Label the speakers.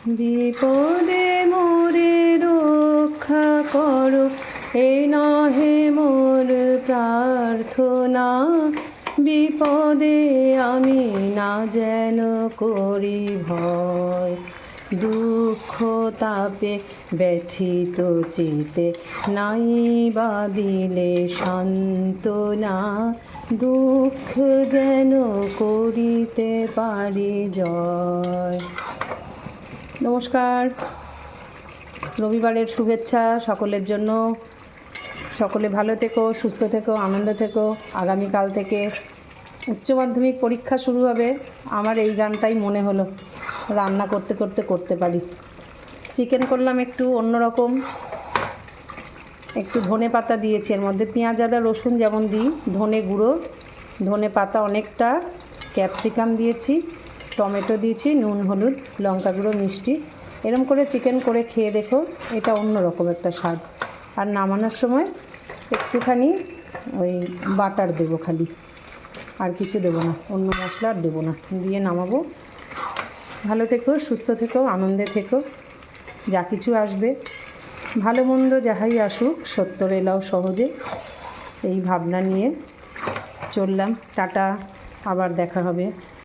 Speaker 1: বিপদে মোরে রক্ষা করো, এই নহে মোর প্রার্থনা। বিপদে আমি না যেন করি ভয়, দুঃখ তাপে ব্যথিত চিতে নাই বা দিলে সান্ত্বনা। দুঃখ যেন করিতে পারি জয়। নমস্কার, রবিবারের শুভেচ্ছা সকলের জন্য। সকলে ভালো থেকো, সুস্থ থেকো, আনন্দ থেকো। আগামীকাল থেকে উচ্চ মাধ্যমিক পরীক্ষা শুরু হবে। আমার এই গানটাই মনে হলো, রান্না করতে করতে করতে পারি। চিকেন করলাম একটু অন্যরকম, একটু ধনে পাতা দিয়েছি এর মধ্যে, পেঁয়াজ আদা রসুন যেমন দিই, ধনে গুঁড়ো, ধনে পাতা অনেকটা, ক্যাপসিকাম দিয়েছি, টমেটো দিয়েছি, নুন হলুদ লঙ্কা গুঁড়ো মিষ্টি। এরম করে চিকেন করে খেয়ে দেখো, এটা অন্যরকম একটা স্বাদ। আর নামানোর সময় একটুখানি ওই বাটার দেবো খালি, আর কিছু দেবো না, অন্য মশলা আর দেবো না, দিয়ে নামাবো। ভালো থেকো, সুস্থ থেকো, আনন্দে থেকো। যা কিছু আসবে, ভালো মন্দ যাহাই আসুক, সত্তর এলাও সহজে, এই ভাবনা নিয়ে চললাম। টাটা, আবার দেখা হবে।